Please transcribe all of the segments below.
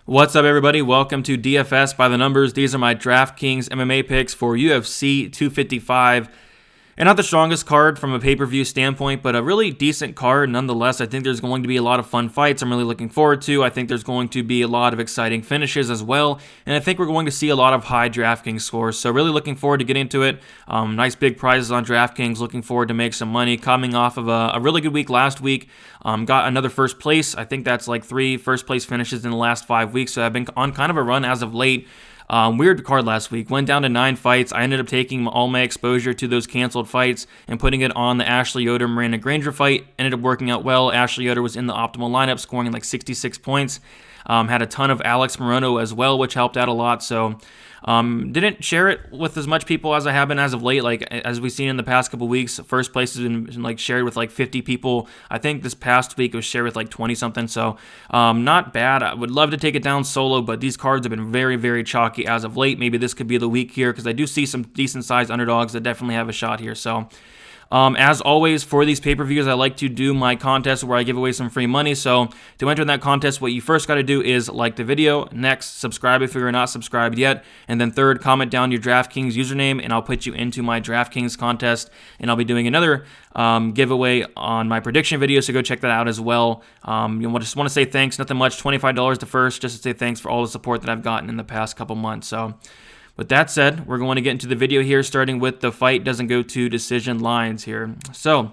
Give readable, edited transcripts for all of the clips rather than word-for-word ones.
What's up, everybody? Welcome to DFS by the Numbers. These are my Draftkings MMA picks for UFC 255. And not the strongest card from a pay-per-view standpoint, but a really decent card nonetheless. I think there's going to be a lot of fun fights I'm really looking forward to. I think there's going to be a lot of exciting finishes as well. And I think we're going to see a lot of high DraftKings scores. So really looking forward to getting into it. Nice big prizes on DraftKings. Looking forward to make some money. Coming off of a really good week last week. Got another first place. I think that's like 3 first place finishes in the last 5 weeks. So I've been on kind of a run as of late. Weird card last week. Went down to 9 fights. I ended up taking all my exposure to those canceled fights and putting it on the Ashley Yoder Miranda Granger fight. Ended up working out well. Ashley Yoder was in the optimal lineup, scoring like 66 points. Had a ton of Alex Morono as well, which helped out a lot. So didn't share it with as much people as I have been as of late. Like as we've seen in the past couple weeks, first place has been like shared with like 50 people. I think this past week it was shared with like 20 something. So not bad. I would love to take it down solo, but these cards have been very, very chalky as of late. Maybe this could be the week here because I do see some decent sized underdogs that definitely have a shot here. So as always, for these pay-per-views, I like to do my contest where I give away some free money. So to enter in that contest, what you first got to do is like the video. Next, subscribe if you're not subscribed yet. And then third, comment down your DraftKings username, and I'll put you into my DraftKings contest. And I'll be doing another giveaway on my prediction video, so go check that out as well. Just want to say thanks. Nothing much, $25 to first, just to say thanks for all the support that I've gotten in the past couple months. So with that said, we're going to get into the video here, starting with the fight doesn't go to decision lines here. So,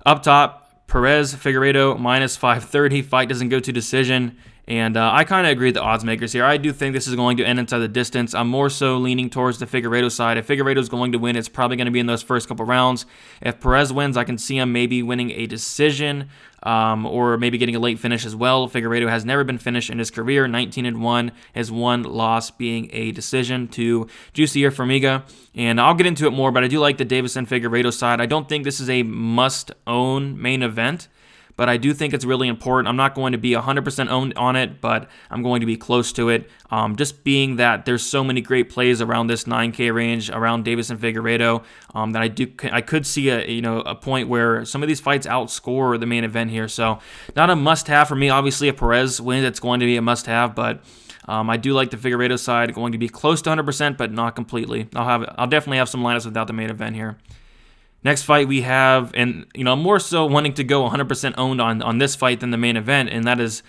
up top, Perez Figueiredo minus 530. Fight doesn't go to decision. And I kind of agree with the odds makers here. I do think this is going to end inside the distance. I'm more so leaning towards the Figueiredo side. If Figueiredo is going to win, it's probably going to be in those first couple rounds. If Perez wins, I can see him maybe winning a decision or maybe getting a late finish as well. Figueiredo has never been finished in his career, 19-1. His one loss being a decision to Jussier Formiga. And I'll get into it more, but I do like the Davison Figueiredo side. I don't think this is a must-own main event, but I do think it's really important. I'm not going to be 100% owned on it, but I'm going to be close to it. Just being that there's so many great plays around this 9K range, around Davison Figueiredo, that I could see a point where some of these fights outscore the main event here. So not a must-have for me. Obviously, if Perez wins, it's going to be a must-have, but I do like the Figueiredo side, going to be close to 100%, but not completely. I'll definitely have some lineups without the main event here. Next fight we have, and I'm more so wanting to go 100% owned on this fight than the main event, and that is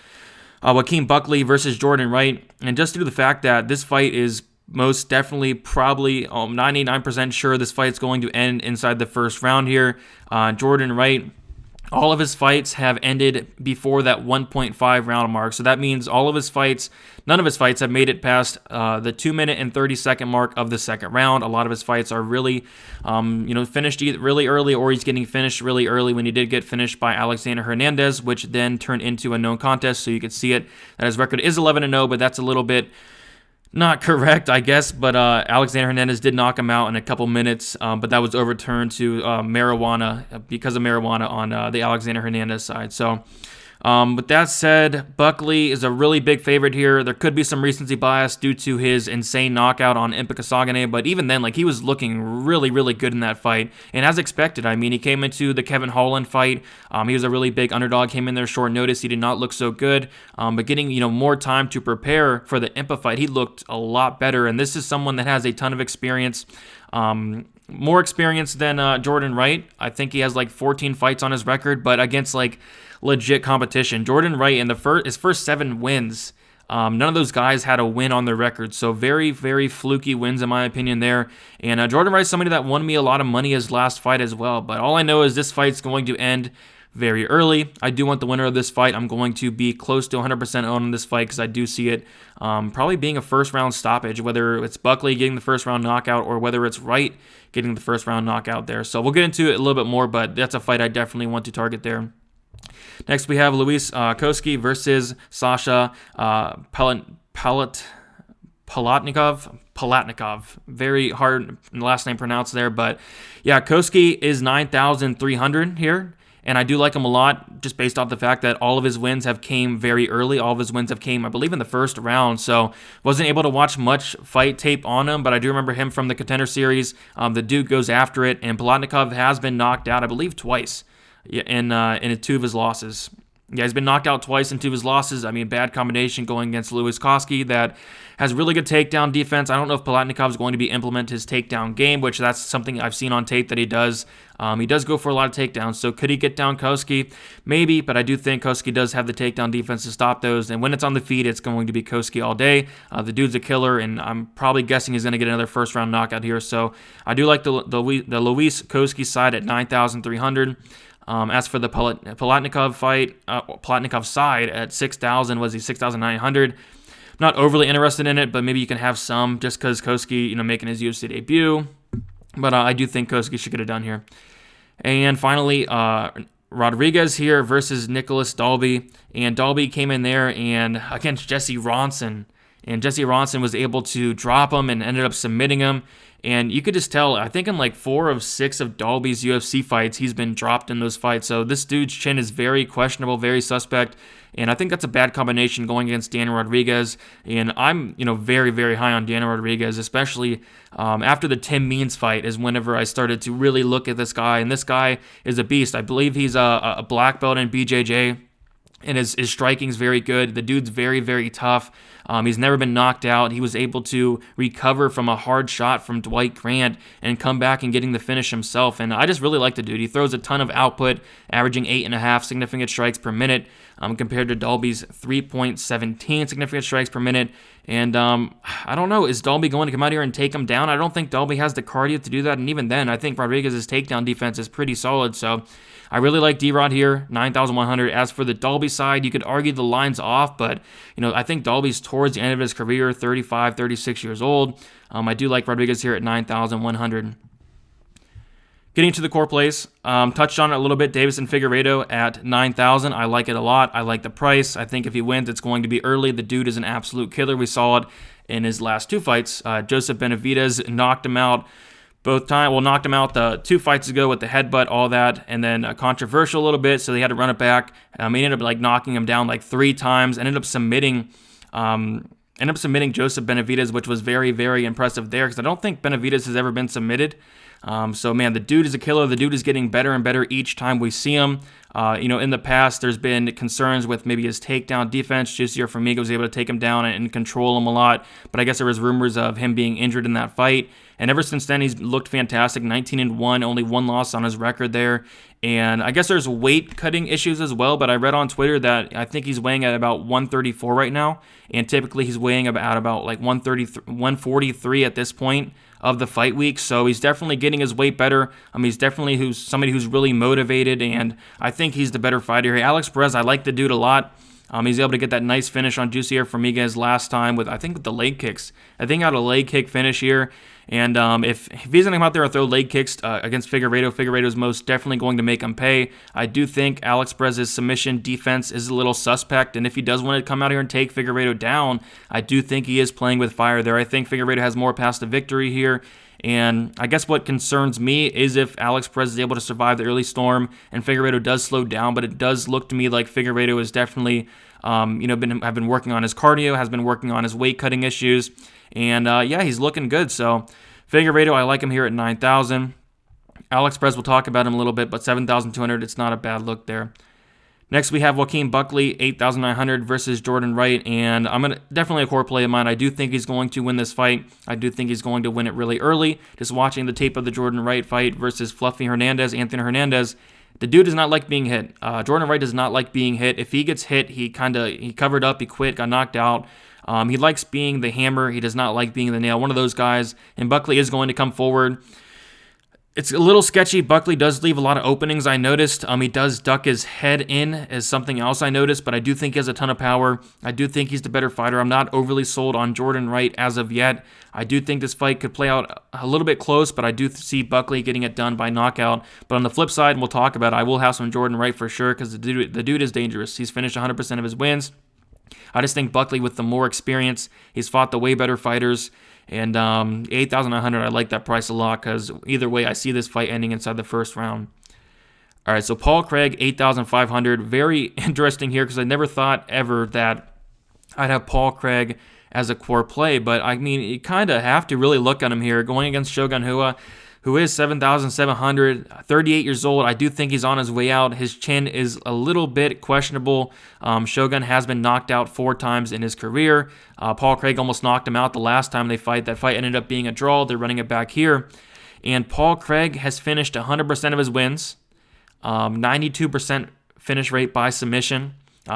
Joaquin Buckley versus Jordan Wright. And just due to the fact that this fight is most definitely probably 99% sure this fight's going to end inside the first round here. Jordan Wright, all of his fights have ended before that 1.5 round mark. So that means none of his fights have made it past the 2-minute and 30-second mark of the second round. A lot of his fights are really, finished either really early, or he's getting finished really early, when he did get finished by Alexander Hernandez, which then turned into a known contest. So you could see it that his record is 11-0, but that's a little bit not correct, I guess, but Alexander Hernandez did knock him out in a couple minutes, but that was overturned to because of marijuana on the Alexander Hernandez side. So with that said, Buckley is a really big favorite here. There could be some recency bias due to his insane knockout on Impa Kasanganay, but even then, he was looking really, really good in that fight. And as expected, he came into the Kevin Holland fight. He was a really big underdog, came in there short notice. He did not look so good, but getting more time to prepare for the Impa fight, he looked a lot better. And this is someone that has a ton of experience. More experience than Jordan Wright. I think he has 14 fights on his record, but against legit competition. Jordan Wright in his first 7 wins, none of those guys had a win on their record. So very, very fluky wins in my opinion there. And Jordan Wright's somebody that won me a lot of money his last fight as well. But all I know is this fight's going to end very early. I do want the winner of this fight. I'm going to be close to 100% on this fight because I do see it probably being a first round stoppage, whether it's Buckley getting the first round knockout or whether it's Wright getting the first round knockout there. So we'll get into it a little bit more, but that's a fight I definitely want to target there. Next, we have Luis Koski versus Sasha Palatnikov. Very hard last name pronounced there, but yeah, Koski is 9,300 here. And I do like him a lot just based off the fact that all of his wins have came very early. All of his wins have came, I believe, in the first round. So wasn't able to watch much fight tape on him, but I do remember him from the Contender Series. The dude goes after it, and Palatnikov has been knocked out, I believe, twice in 2 of his losses. Yeah, he's been knocked out twice in 2 of his losses. I mean, bad combination going against Louis Koski that has really good takedown defense. I don't know if Palatnikov is going to be implement his takedown game, which that's something I've seen on tape that he does. He does go for a lot of takedowns, so could he get down Koski? Maybe, but I do think Koski does have the takedown defense to stop those, and when it's on the feet, it's going to be Koski all day. The dude's a killer, and I'm probably guessing he's going to get another first-round knockout here, so I do like the Louis Koski side at 9,300. As for the Palatnikov fight, Palatnikov's side at 6,000, was he 6,900? Not overly interested in it, but maybe you can have some just because Koski, making his UFC debut. But I do think Koski should get it done here. And finally, Rodriguez here versus Nicholas Dalby. And Dalby came in there and against Jesse Ronson. And Jesse Ronson was able to drop him and ended up submitting him. And you could just tell, I think in like 4 of 6 of Dalby's UFC fights, he's been dropped in those fights. So this dude's chin is very questionable, very suspect. And I think that's a bad combination going against Daniel Rodriguez. And I'm, very, very high on Daniel Rodriguez, especially after the Tim Means fight is whenever I started to really look at this guy. And this guy is a beast. I believe he's a black belt in BJJ. And his striking is very good. The dude's very, very tough. He's never been knocked out. He was able to recover from a hard shot from Dwight Grant and come back and getting the finish himself. And I just really like the dude. He throws a ton of output, averaging 8.5 significant strikes per minute compared to Dalby's 3.17 significant strikes per minute. And I don't know, is Dalby going to come out here and take him down? I don't think Dalby has the cardio to do that. And even then, I think Rodriguez's takedown defense is pretty solid. So I really like D-Rod here, 9,100. As for the Dalby side, you could argue the line's off, but I think Dalby's towards the end of his career, 35, 36 years old. I do like Rodriguez here at 9,100. Getting to the core plays, touched on it a little bit. Davison Figueiredo at 9,000. I like it a lot. I like the price. I think if he wins, it's going to be early. The dude is an absolute killer. We saw it in his last 2 fights. Joseph Benavidez knocked him out both times. Well, knocked him out the 2 fights ago with the headbutt, all that, and then controversial a little bit, so they had to run it back. He ended up knocking him down 3 times. Ended up submitting Joseph Benavidez, which was very, very impressive there because I don't think Benavidez has ever been submitted. So, man, the dude is a killer. The dude is getting better and better each time we see him. In the past, there's been concerns with maybe his takedown defense. Jussier Formiga was able to take him down and control him a lot. But I guess there was rumors of him being injured in that fight. And ever since then, he's looked fantastic. 19-1, only 1 loss on his record there. And I guess there's weight cutting issues as well. But I read on Twitter that I think he's weighing at about 134 right now. And typically he's weighing about 143 at this point of the fight week, so he's definitely getting his weight better. He's definitely somebody who's really motivated, and I think he's the better fighter here. Alex Perez, I like the dude a lot. He's able to get that nice finish on Jussier Formiga last time with the leg kicks. I think he got a leg kick finish here. And if he's going to come out there and throw leg kicks against Figueiredo is most definitely going to make him pay. I do think Alex Perez's submission defense is a little suspect, and if he does want to come out here and take Figueiredo down, I do think he is playing with fire there. I think Figueiredo has more paths to victory here. And I guess what concerns me is if Alex Perez is able to survive the early storm and Figueiredo does slow down, but it does look to me like Figueiredo is definitely, have been working on his cardio, has been working on his weight cutting issues, and he's looking good. So Figueiredo, I like him here at 9,000. Alex Perez, we'll talk about him a little bit, but 7,200, it's not a bad look there. Next, we have Joaquin Buckley, 8,900 versus Jordan Wright, and definitely a core play of mine. I do think he's going to win this fight. I do think he's going to win it really early. Just watching the tape of the Jordan Wright fight versus Anthony Hernandez, the dude does not like being hit. Jordan Wright does not like being hit. If he gets hit, he covered up, he quit, got knocked out. He likes being the hammer. He does not like being the nail. One of those guys, and Buckley is going to come forward. It's a little sketchy. Buckley does leave a lot of openings, I noticed. He does duck his head in as something else I noticed, but I do think he has a ton of power. I do think he's the better fighter. I'm not overly sold on Jordan Wright as of yet. I do think this fight could play out a little bit close, but I do see Buckley getting it done by knockout. But on the flip side, and we'll talk about it, I will have some Jordan Wright for sure because the dude is dangerous. He's finished 100% of his wins. I just think Buckley with the more experience, he's fought the way better fighters. And 8,900, I like that price a lot because either way, I see this fight ending inside the first round. All right, so Paul Craig, 8,500. Very interesting here because I never thought ever that I'd have Paul Craig as a core play. But, you kind of have to really look at him here. Going against Shogun Rua, who is 7,700, 38 years old. I do think he's on his way out. His chin is a little bit questionable. Shogun has been knocked out 4 times in his career. Paul Craig almost knocked him out the last time they fight. That fight ended up being a draw. They're running it back here. And Paul Craig has finished 100% of his wins, 92% finish rate by submission.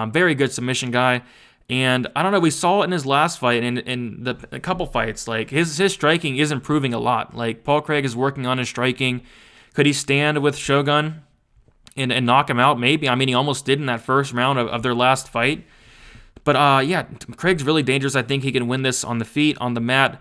Very good submission guy. And I don't know, we saw it in his last fight and in a couple fights. Like his striking is improving a lot. Like Paul Craig is working on his striking. Could he stand with Shogun and knock him out? Maybe. I mean, he almost did in that first round of their last fight. But yeah, Craig's really dangerous. I think he can win this on the feet, on the mat.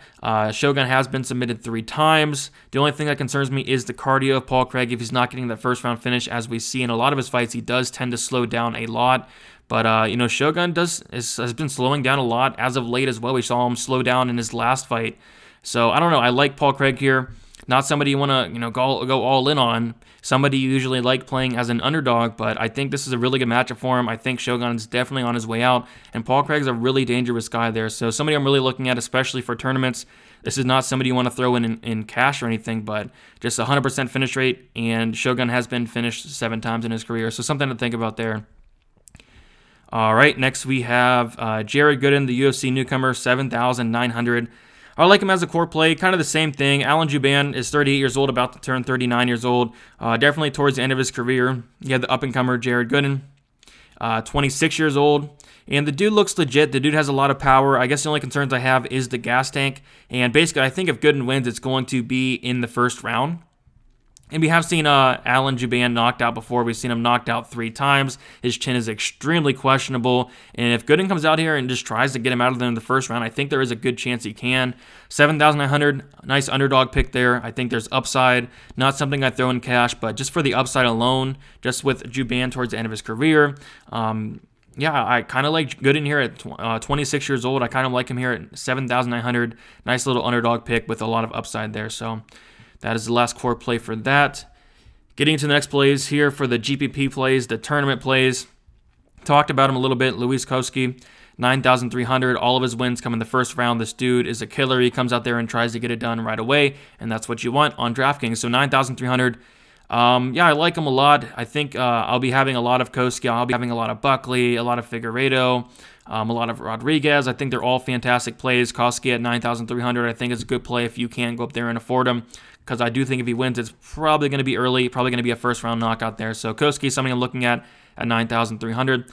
Shogun has been submitted 3 times. The only thing that concerns me is the cardio of Paul Craig. If he's not getting that first round finish, as we see in a lot of his fights, he does tend to slow down a lot. But, Shogun has been slowing down a lot as of late as well. We saw him slow down in his last fight. So, I don't know. I like Paul Craig here. Not somebody you want to, go all in on. Somebody you usually like playing as an underdog, but I think this is a really good matchup for him. I think Shogun is definitely on his way out, and Paul Craig's a really dangerous guy there. So somebody I'm really looking at, especially for tournaments. This is not somebody you want to throw in cash or anything, but just 100% finish rate, and Shogun has been finished 7 times in his career, so something to think about there. All right, next we have Jared Gooden, the UFC newcomer, 7,900. I like him as a core play, kind of the same thing. Alan Jouban is 38 years old, about to turn 39 years old. Definitely towards the end of his career. You have the up-and-comer Jared Gooden, 26 years old. And the dude looks legit. The dude has a lot of power. I guess the only concerns I have is the gas tank. And basically, I think if Gooden wins, it's going to be in the first round. And we have seen Alan Jouban knocked out before. We've seen him knocked out 3 times. His chin is extremely questionable. And if Gooden comes out here and just tries to get him out of there in the first round, I think there is a good chance he can. 7,900, nice underdog pick there. I think there's upside. Not something I throw in cash, but just for the upside alone, just with Jouban towards the end of his career. Yeah, I kind of like Gooden here at 26 years old. I kind of like him here at 7,900. Nice little underdog pick with a lot of upside there. So that is the last core play for that. Getting into the next plays here for the GPP plays, the tournament plays. Talked about him a little bit. Luis Koski, 9,300. All of his wins come in the first round. This dude is a killer. He comes out there and tries to get it done right away, and that's what you want on Draftkings. So 9,300. Yeah, I like him a lot. I think I'll be having a lot of Koski. I'll be having a lot of Buckley, a lot of Figueiredo, a lot of Rodriguez. I think they're all fantastic plays. Koski at 9,300, I think is a good play if you can go up there and afford him, because I do think if he wins, it's probably going to be early, probably going to be a first-round knockout there. So Koski is something I'm looking at 9,300.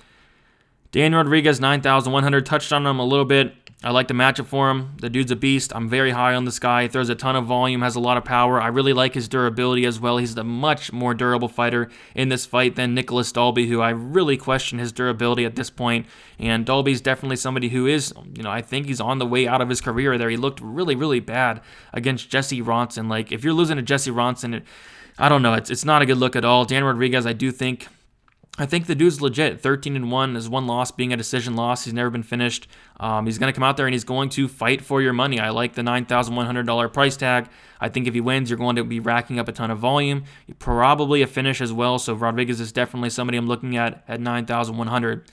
Daniel Rodriguez, 9,100. Touched on him a little bit. I like the matchup for him. The dude's a beast. I'm very high on this guy. He throws a ton of volume, has a lot of power. I really like his durability as well. He's the much more durable fighter in this fight than Nicholas Dalby, who I really question his durability at this point. And Dalby's definitely somebody who is, I think he's on the way out of his career there. He looked really, really bad against Jesse Ronson. Like, if you're losing to Jesse Ronson, I don't know. It's not a good look at all. Daniel Rodriguez, I think the dude's legit. 13-1, his one loss being a decision loss. He's never been finished. He's going to come out there and he's going to fight for your money. I like the $9,100 price tag. I think if he wins, you're going to be racking up a ton of volume. Probably a finish as well. So Rodriguez is definitely somebody I'm looking at 9,100.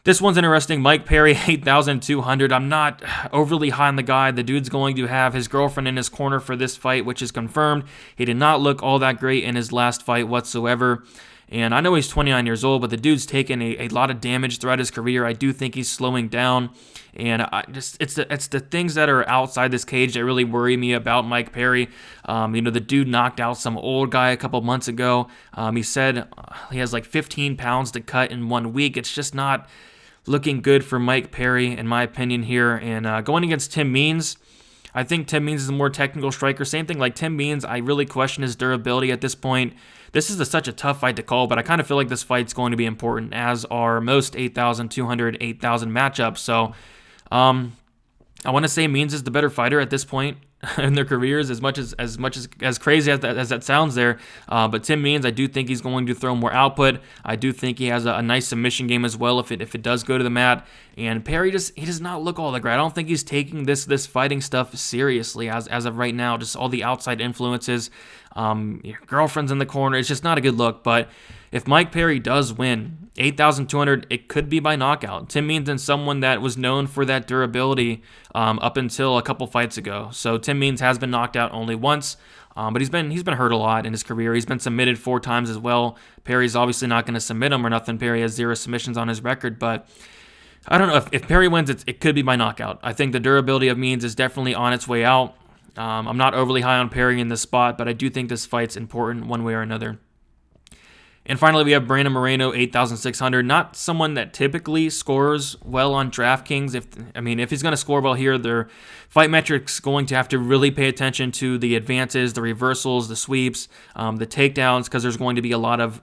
This one's interesting. Mike Perry, 8,200. I'm not overly high on the guy. The dude's going to have his girlfriend in his corner for this fight, which is confirmed. He did not look all that great in his last fight whatsoever. And I know he's 29 years old, but the dude's taken a lot of damage throughout his career. I do think he's slowing down. And it's the things that are outside this cage that really worry me about Mike Perry. The dude knocked out some old guy a couple months ago. He said he has like 15 pounds to cut in 1 week. It's just not looking good for Mike Perry, in my opinion here. And going against Tim Means, I think Tim Means is a more technical striker. Same thing like Tim Means, I really question his durability at this point. This is such a tough fight to call, but I kind of feel like this fight's going to be important, as are most 8,200, 8,000 matchups. So I want to say Means is the better fighter at this point in their careers, as crazy as that sounds there. But Tim Means, I do think he's going to throw more output. I do think he has a nice submission game as well if it does go to the mat. And Perry he does not look all that great. I don't think he's taking this fighting stuff seriously as of right now. Just all the outside influences. Your girlfriend's in the corner. It's just not a good look. But if Mike Perry does win 8,200, it could be by knockout. Tim Means is someone that was known for that durability up until a couple fights ago. So Tim Means has been knocked out only once. But he's been hurt a lot in his career. He's been submitted 4 times as well. Perry's obviously not going to submit him or nothing. Perry has 0 submissions on his record, but I don't know. If Perry wins, it could be by knockout. I think the durability of Means is definitely on its way out. I'm not overly high on Perry in this spot, but I do think this fight's important one way or another. And finally, we have Brandon Moreno, 8,600. Not someone that typically scores well on DraftKings. If he's going to score well here, their fight metrics going to have to really pay attention to the advances, the reversals, the sweeps, the takedowns, because there's going to be a lot of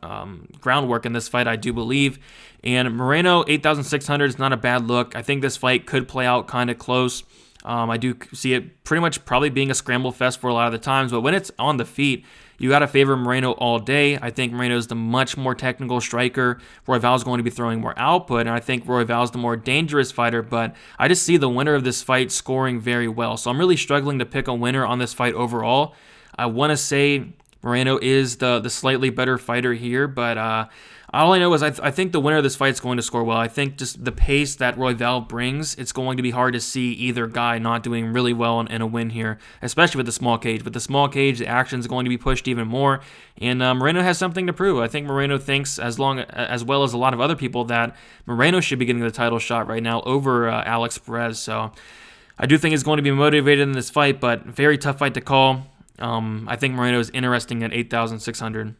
groundwork in this fight, I do believe. And Moreno, 8,600 is not a bad look. I think this fight could play out kind of close. I do see it pretty much probably being a scramble fest for a lot of the times, but when it's on the feet, you got to favor Moreno all day. I think Moreno is the much more technical striker. Royval is going to be throwing more output, and I think Royval is the more dangerous fighter, but I just see the winner of this fight scoring very well. So I'm really struggling to pick a winner on this fight overall. I want to say Moreno is the slightly better fighter here, but all I know is I think the winner of this fight is going to score well. I think just the pace that Royval brings, it's going to be hard to see either guy not doing really well in a win here, especially with the small cage. With the small cage, the action is going to be pushed even more, and Moreno has something to prove. I think Moreno thinks, as well as a lot of other people, that Moreno should be getting the title shot right now over Alex Perez. So I do think he's going to be motivated in this fight, but very tough fight to call. I think Moreno is interesting at 8,600.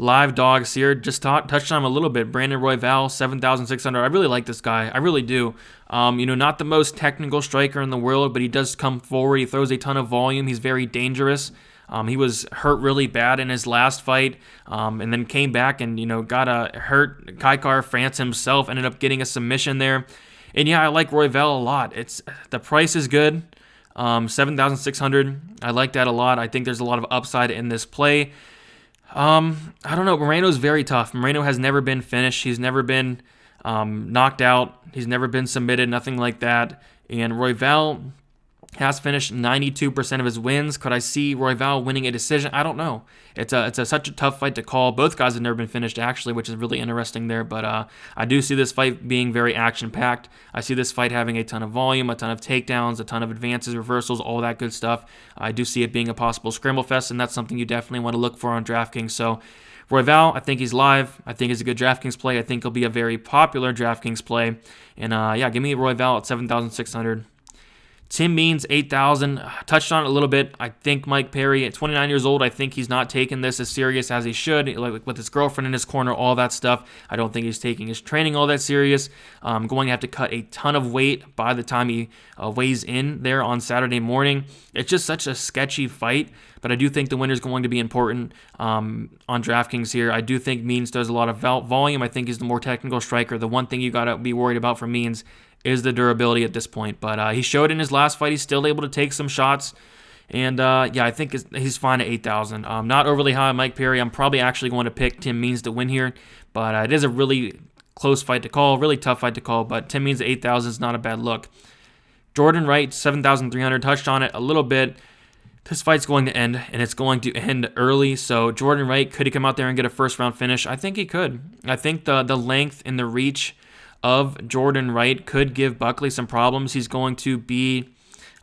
Live dogs here, just touched on him a little bit. Brandon Royval, 7,600. I really like this guy. I really do. Not the most technical striker in the world, but he does come forward. He throws a ton of volume. He's very dangerous. He was hurt really bad in his last fight, and then came back and, got a hurt. Kaikar France himself ended up getting a submission there. And yeah, I like Royval a lot. The price is good. 7,600. I like that a lot. I think there's a lot of upside in this play. I don't know. Moreno's very tough. Moreno has never been finished. He's never been knocked out. He's never been submitted, nothing like that. And Royval has finished 92% of his wins. Could I see Royval winning a decision? I don't know. It's such a tough fight to call. Both guys have never been finished, actually, which is really interesting there. But I do see this fight being very action-packed. I see this fight having a ton of volume, a ton of takedowns, a ton of advances, reversals, all that good stuff. I do see it being a possible scramble fest, and that's something you definitely want to look for on DraftKings. So Royval, I think he's live. I think he's a good DraftKings play. I think he'll be a very popular DraftKings play. And give me Royval at 7,600. Tim Means, 8,000. Touched on it a little bit. I think Mike Perry, at 29 years old, I think he's not taking this as serious as he should, like with his girlfriend in his corner, all that stuff. I don't think he's taking his training all that serious. Going to have to cut a ton of weight by the time he weighs in there on Saturday morning. It's just such a sketchy fight, but I do think the winner is going to be important on DraftKings here. I do think Means does a lot of volume. I think he's the more technical striker. The one thing you got to be worried about for Means is the durability at this point. But he showed in his last fight he's still able to take some shots. And I think he's fine at 8,000. Not overly high on Mike Perry. I'm probably actually going to pick Tim Means to win here. But it is a really close fight to call, really tough fight to call. But Tim Means at 8,000 is not a bad look. Jordan Wright, 7,300. Touched on it a little bit. This fight's going to end, and it's going to end early. So Jordan Wright, could he come out there and get a first-round finish? I think he could. I think the length and the reach of Jordan Wright could give Buckley some problems. He's going to be,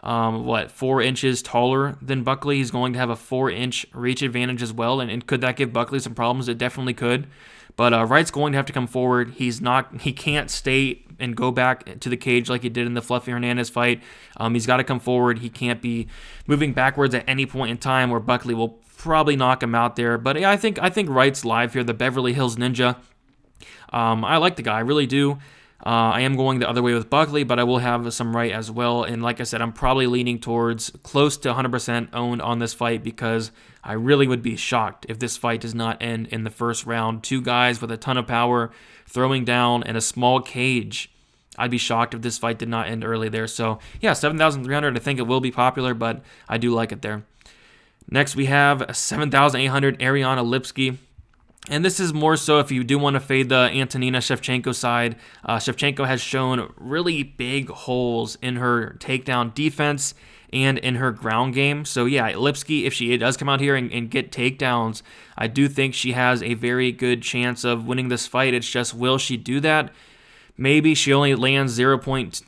4 inches taller than Buckley. He's going to have a 4-inch reach advantage as well. And could that give Buckley some problems? It definitely could. But Wright's going to have to come forward. He can't stay and go back to the cage like he did in the Fluffy Hernandez fight. He's got to come forward. He can't be moving backwards at any point in time where Buckley will probably knock him out there. But yeah, I think Wright's live here, the Beverly Hills Ninja. I like the guy, I really do. I am going the other way with Buckley, but I will have some Wright as well. And like I said, I'm probably leaning towards close to 100% owned on this fight because I really would be shocked if this fight does not end in the first round. 2 guys with a ton of power throwing down in a small cage. I'd be shocked if this fight did not end early there. So yeah, 7,300. I think it will be popular, but I do like it there. Next, we have 7,800 Ariana Lipski. And this is more so if you do want to fade the Antonina Shevchenko side. Shevchenko has shown really big holes in her takedown defense and in her ground game. So yeah, Lipski, if she does come out here and get takedowns, I do think she has a very good chance of winning this fight. It's just, will she do that? Maybe she only lands 0.32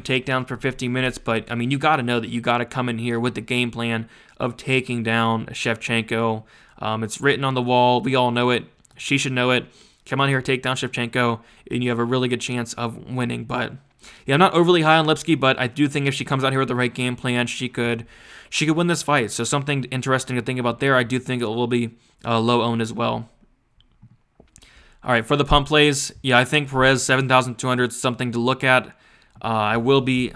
takedowns per 50 minutes, but I mean, you got to know that you got to come in here with the game plan of taking down Shevchenko. It's written on the wall. We all know it. She should know it. Come on here, take down Shevchenko, and you have a really good chance of winning. But yeah, I'm not overly high on Lipski, but I do think if she comes out here with the right game plan, she could win this fight. So something interesting to think about there. I do think it will be low owned as well. All right, for the pump plays, yeah, I think Perez 7,200 is something to look at. I will be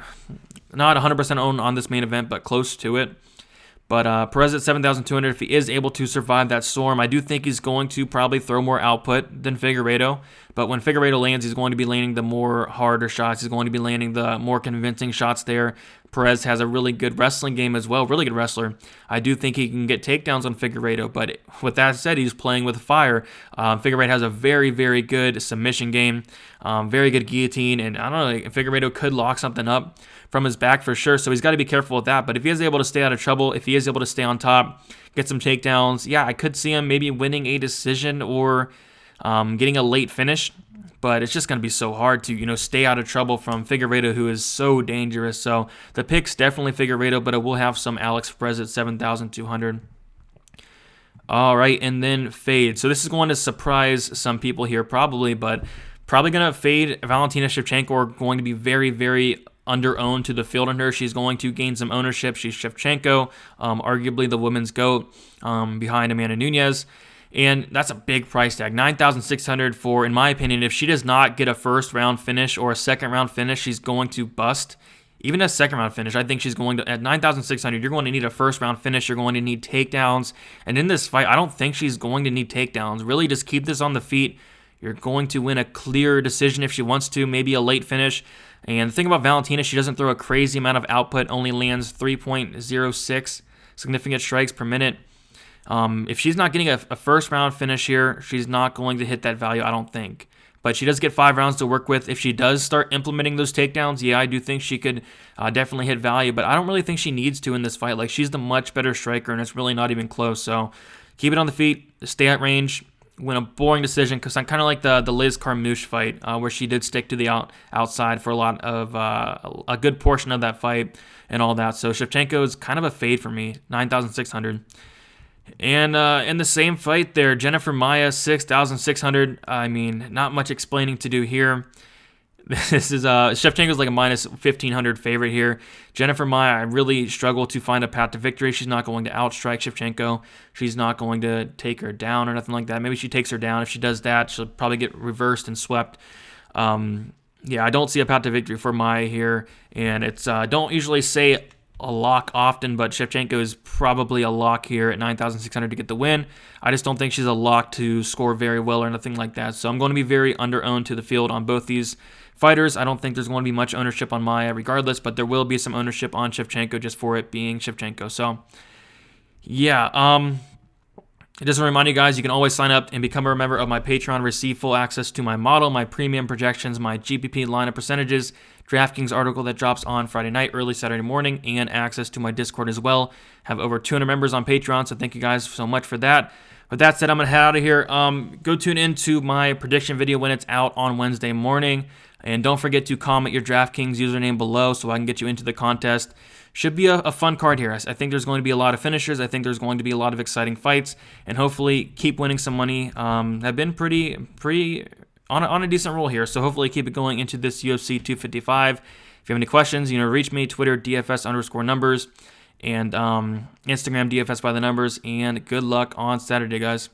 not 100% owned on this main event, but close to it. But Perez at 7,200, if he is able to survive that storm, I do think he's going to probably throw more output than Figueiredo. But when Figueiredo lands, he's going to be landing the more harder shots. He's going to be landing the more convincing shots there. Perez has a really good wrestling game as well, really good wrestler. I do think he can get takedowns on Figueiredo, but with that said, he's playing with fire. Figueiredo has a very, very good submission game, very good guillotine, and I don't know, Figueiredo could lock something up from his back for sure, so he's got to be careful with that. But if he is able to stay out of trouble, if he is able to stay on top, get some takedowns, yeah, I could see him maybe winning a decision or getting a late finish. But it's just going to be so hard to, stay out of trouble from Figueiredo, who is so dangerous. So the pick's definitely Figueiredo, but it will have some Alex Perez at 7,200. All right, and then fade. So this is going to surprise some people here probably, but probably going to fade Valentina Shevchenko, or going to be very, very under-owned to the field on her. She's going to gain some ownership. She's Shevchenko, arguably the women's GOAT, behind Amanda Nunes. And that's a big price tag, $9,600 for, in my opinion, if she does not get a first-round finish or a second-round finish, she's going to bust. Even a second-round finish, I think she's going to, at $9,600, you're going to need a first-round finish, you're going to need takedowns. And in this fight, I don't think she's going to need takedowns. Really, just keep this on the feet. You're going to win a clear decision if she wants to, maybe a late finish. And the thing about Valentina, she doesn't throw a crazy amount of output, only lands 3.06 significant strikes per minute. If she's not getting a first round finish here, she's not going to hit that value, I don't think. But she does get 5 rounds to work with. If she does start implementing those takedowns, yeah, I do think she could definitely hit value. But I don't really think she needs to in this fight. Like, she's the much better striker, and it's really not even close. So keep it on the feet, stay at range, win a boring decision, because I'm kind of like the Liz Carmouche fight, where she did stick to the outside for a lot of a good portion of that fight and all that. So Shevchenko is kind of a fade for me, 9,600. And in the same fight there, Jennifer Maia, 6,600. I mean, not much explaining to do here. This is Shevchenko's like a minus 1,500 favorite here. Jennifer Maia, I really struggle to find a path to victory. She's not going to outstrike Shevchenko. She's not going to take her down or nothing like that. Maybe she takes her down. If she does that, she'll probably get reversed and swept. Yeah, I don't see a path to victory for Maia here. And it's don't usually say a lock often, but Shevchenko is probably a lock here at 9,600 to get the win. I just don't think she's a lock to score very well or nothing like that. So I'm going to be very under-owned to the field on both these fighters. I don't think there's going to be much ownership on Maia regardless, but there will be some ownership on Shevchenko just for it being Shevchenko. So yeah, just to remind you guys, you can always sign up and become a member of my Patreon, receive full access to my model, my premium projections, my GPP lineup percentages, DraftKings article that drops on Friday night, early Saturday morning, and access to my Discord as well. Have over 200 members on Patreon, so thank you guys so much for that. With that said, I'm going to head out of here. Go tune into my prediction video when it's out on Wednesday morning. And don't forget to comment your DraftKings username below so I can get you into the contest. Should be a fun card here. I think there's going to be a lot of finishers. I think there's going to be a lot of exciting fights. And hopefully keep winning some money. Have been pretty on a decent roll here. So hopefully keep it going into this UFC 255. If you have any questions, reach me, Twitter, DFS_numbers, and Instagram, DFS by the numbers. And good luck on Saturday, guys.